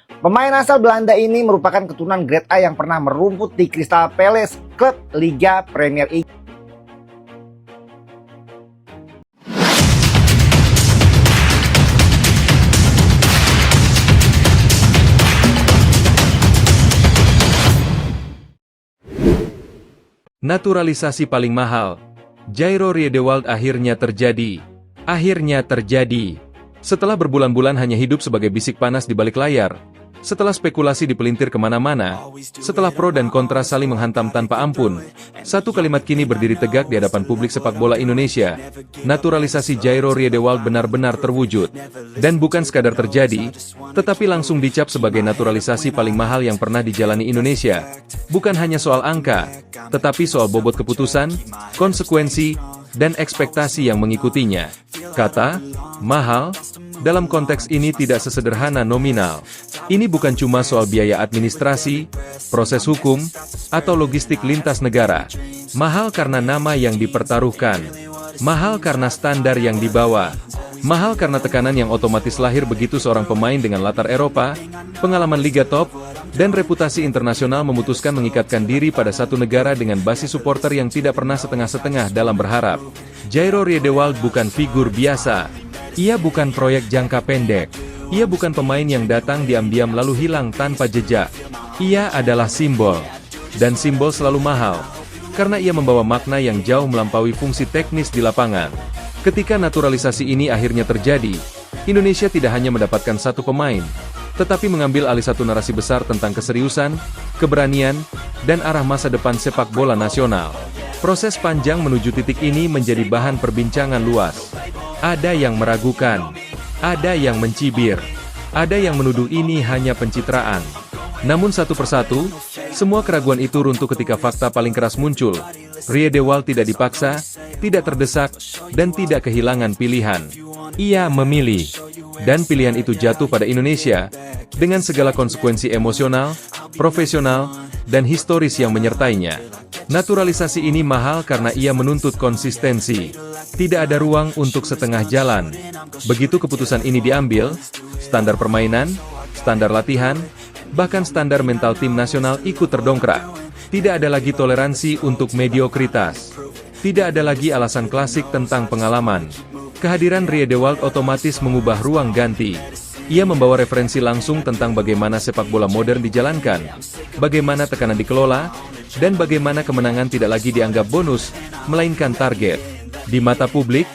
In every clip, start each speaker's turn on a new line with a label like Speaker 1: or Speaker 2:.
Speaker 1: Pemain asal Belanda ini merupakan keturunan Grade A yang pernah merumput di Crystal Palace, klub Liga Premier Inggris.
Speaker 2: Naturalisasi paling mahal. Jairo Riedewald akhirnya terjadi. Setelah berbulan-bulan hanya hidup sebagai bisik panas di balik layar, setelah spekulasi dipelintir kemana-mana, setelah pro dan kontra saling menghantam tanpa ampun, satu kalimat kini berdiri tegak di hadapan publik sepak bola Indonesia. Naturalisasi Jairo Riedewald benar-benar terwujud. Dan bukan sekadar terjadi, tetapi langsung dicap sebagai naturalisasi paling mahal yang pernah dijalani Indonesia. Bukan hanya soal angka, tetapi soal bobot keputusan, konsekuensi, dan ekspektasi yang mengikutinya. Kata mahal dalam konteks ini tidak sesederhana nominal. Ini bukan cuma soal biaya administrasi, proses hukum, atau logistik lintas negara. Mahal karena nama yang dipertaruhkan. Mahal karena standar yang dibawa. Mahal karena tekanan yang otomatis lahir begitu seorang pemain dengan latar Eropa, pengalaman Liga Top, dan reputasi internasional memutuskan mengikatkan diri pada satu negara dengan basis supporter yang tidak pernah setengah-setengah dalam berharap. Jairo Riedewald bukan figur biasa. Ia bukan proyek jangka pendek. Ia bukan pemain yang datang diam-diam lalu hilang tanpa jejak. Ia adalah simbol. Dan simbol selalu mahal. Karena ia membawa makna yang jauh melampaui fungsi teknis di lapangan. Ketika naturalisasi ini akhirnya terjadi, Indonesia tidak hanya mendapatkan satu pemain, tetapi mengambil alih satu narasi besar tentang keseriusan, keberanian, dan arah masa depan sepak bola nasional. Proses panjang menuju titik ini menjadi bahan perbincangan luas. Ada yang meragukan, ada yang mencibir, ada yang menuduh ini hanya pencitraan. Namun satu persatu, semua keraguan itu runtuh ketika fakta paling keras muncul. Riedewald tidak dipaksa, tidak terdesak, dan tidak kehilangan pilihan. Ia memilih, dan pilihan itu jatuh pada Indonesia, dengan segala konsekuensi emosional, profesional, dan historis yang menyertainya. Naturalisasi ini mahal karena ia menuntut konsistensi. Tidak ada ruang untuk setengah jalan. Begitu keputusan ini diambil, standar permainan, standar latihan, bahkan standar mental tim nasional ikut terdongkrak. Tidak ada lagi toleransi untuk mediokritas. Tidak ada lagi alasan klasik tentang pengalaman. Kehadiran Riedewald otomatis mengubah ruang ganti. Ia membawa referensi langsung tentang bagaimana sepak bola modern dijalankan, bagaimana tekanan dikelola, dan bagaimana kemenangan tidak lagi dianggap bonus, melainkan target. Di mata publik,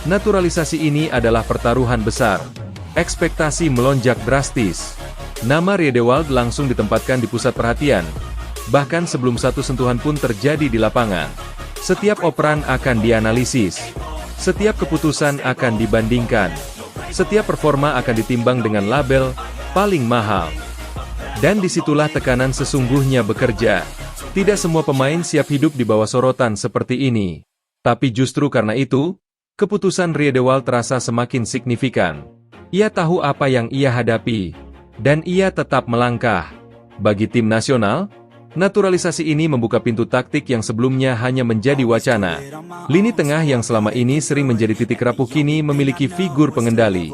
Speaker 2: naturalisasi ini adalah pertaruhan besar. Ekspektasi melonjak drastis. Nama Riedewald langsung ditempatkan di pusat perhatian. Bahkan sebelum satu sentuhan pun terjadi di lapangan. Setiap operan akan dianalisis. Setiap keputusan akan dibandingkan. Setiap performa akan ditimbang dengan label paling mahal. Dan disitulah tekanan sesungguhnya bekerja. Tidak semua pemain siap hidup di bawah sorotan seperti ini. Tapi justru karena itu, keputusan Riedewald terasa semakin signifikan. Ia tahu apa yang ia hadapi. Dan ia tetap melangkah. Bagi tim nasional, naturalisasi ini membuka pintu taktik yang sebelumnya hanya menjadi wacana. Lini tengah yang selama ini sering menjadi titik rapuh kini memiliki figur pengendali.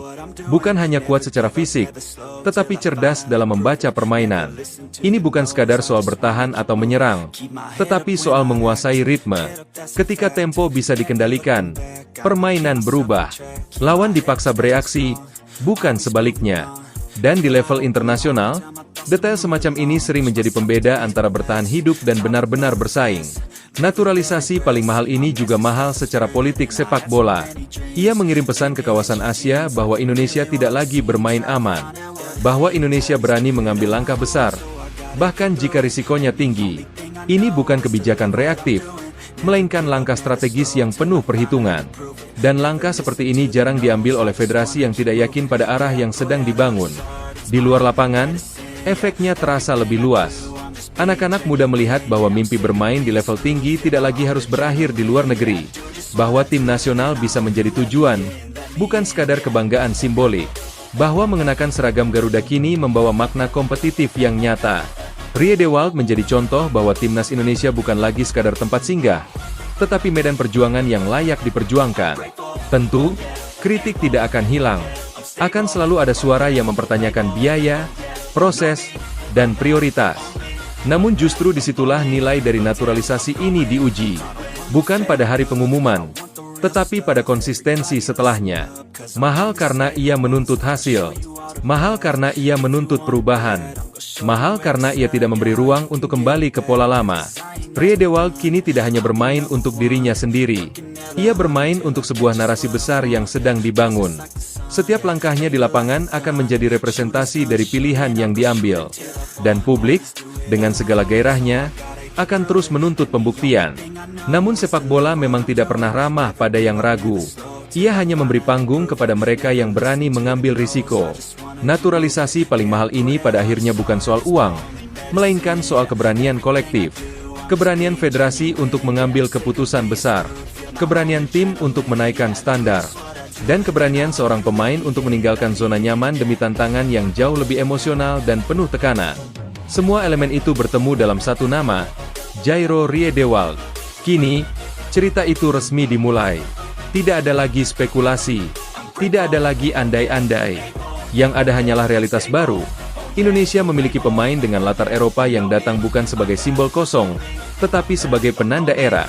Speaker 2: Bukan hanya kuat secara fisik, tetapi cerdas dalam membaca permainan. Ini bukan sekadar soal bertahan atau menyerang, tetapi soal menguasai ritme. Ketika tempo bisa dikendalikan, permainan berubah. Lawan dipaksa bereaksi, bukan sebaliknya. Dan di level internasional, detail semacam ini sering menjadi pembeda antara bertahan hidup dan benar-benar bersaing. Naturalisasi paling mahal ini juga mahal secara politik sepak bola. Ia mengirim pesan ke kawasan Asia bahwa Indonesia tidak lagi bermain aman. Bahwa Indonesia berani mengambil langkah besar, bahkan jika risikonya tinggi. Ini bukan kebijakan reaktif, melainkan langkah strategis yang penuh perhitungan. Dan langkah seperti ini jarang diambil oleh federasi yang tidak yakin pada arah yang sedang dibangun. Di luar lapangan, efeknya terasa lebih luas. Anak-anak muda melihat bahwa mimpi bermain di level tinggi tidak lagi harus berakhir di luar negeri. Bahwa tim nasional bisa menjadi tujuan, bukan sekadar kebanggaan simbolik. Bahwa mengenakan seragam Garuda kini membawa makna kompetitif yang nyata. Riedewald menjadi contoh bahwa timnas Indonesia bukan lagi sekadar tempat singgah, tetapi medan perjuangan yang layak diperjuangkan. Tentu, kritik tidak akan hilang. Akan selalu ada suara yang mempertanyakan biaya, proses, dan prioritas. Namun justru disitulah nilai dari naturalisasi ini diuji. Bukan pada hari pengumuman, tetapi pada konsistensi setelahnya. Mahal karena ia menuntut hasil. Mahal karena ia menuntut perubahan. Mahal karena ia tidak memberi ruang untuk kembali ke pola lama. Rie Dewald kini tidak hanya bermain untuk dirinya sendiri. Ia bermain untuk sebuah narasi besar yang sedang dibangun. Setiap langkahnya di lapangan akan menjadi representasi dari pilihan yang diambil. Dan publik, dengan segala gairahnya, akan terus menuntut pembuktian. Namun sepak bola memang tidak pernah ramah pada yang ragu. Ia hanya memberi panggung kepada mereka yang berani mengambil risiko. Naturalisasi paling mahal ini pada akhirnya bukan soal uang, melainkan soal keberanian kolektif. Keberanian federasi untuk mengambil keputusan besar. Keberanian tim untuk menaikkan standar. Dan keberanian seorang pemain untuk meninggalkan zona nyaman demi tantangan yang jauh lebih emosional dan penuh tekanan. Semua elemen itu bertemu dalam satu nama, Jairo Rie Dewald. Kini, cerita itu resmi dimulai. Tidak ada lagi spekulasi, tidak ada lagi andai-andai. Yang ada hanyalah realitas baru. Indonesia memiliki pemain dengan latar Eropa yang datang bukan sebagai simbol kosong, tetapi sebagai penanda era.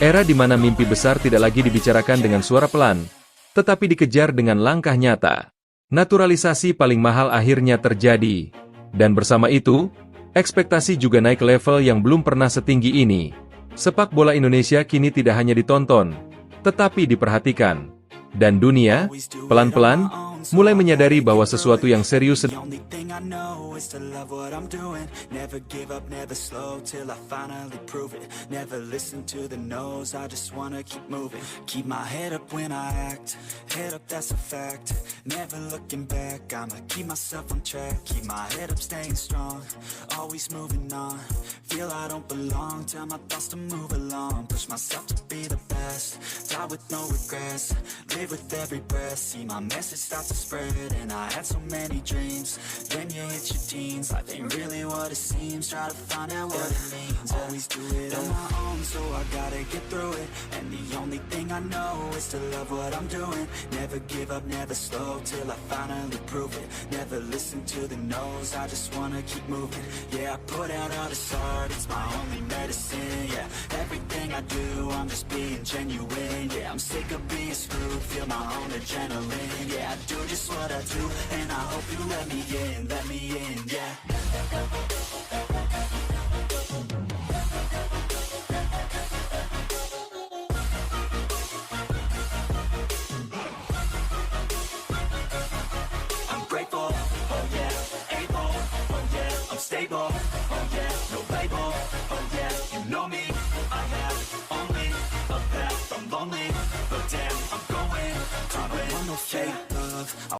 Speaker 2: Era di mana mimpi besar tidak lagi dibicarakan dengan suara pelan, tetapi dikejar dengan langkah nyata. Naturalisasi paling mahal akhirnya terjadi. Dan bersama itu, ekspektasi juga naik ke level yang belum pernah setinggi ini. Sepak bola Indonesia kini tidak hanya ditonton, tetapi diperhatikan. Dan dunia, pelan-pelan, mulai menyadari bahwa sesuatu yang serius
Speaker 3: live with every breath, see my message start to spread. And I had so many dreams. Then you hit your teens, life ain't really what it seems. Try to find out what it means. Always do it on my own, so I gotta get through it. And the only thing I know is to love what I'm doing. Never give up, never slow, till I finally prove it. Never listen to the no's, I just wanna keep moving. Yeah, I put out all this art, it's my only medicine. Yeah, everything I do, I'm just being genuine. Yeah, I'm sick of being screwed, feel my own adrenaline. Yeah, I do just what I do, and I hope you let me in, yeah. I'm grateful, oh yeah, able, oh yeah, I'm stable, oh yeah, no label, oh yeah, you know me, I have only a path, I'm lonely, but damn, I'm going, I want no fake love.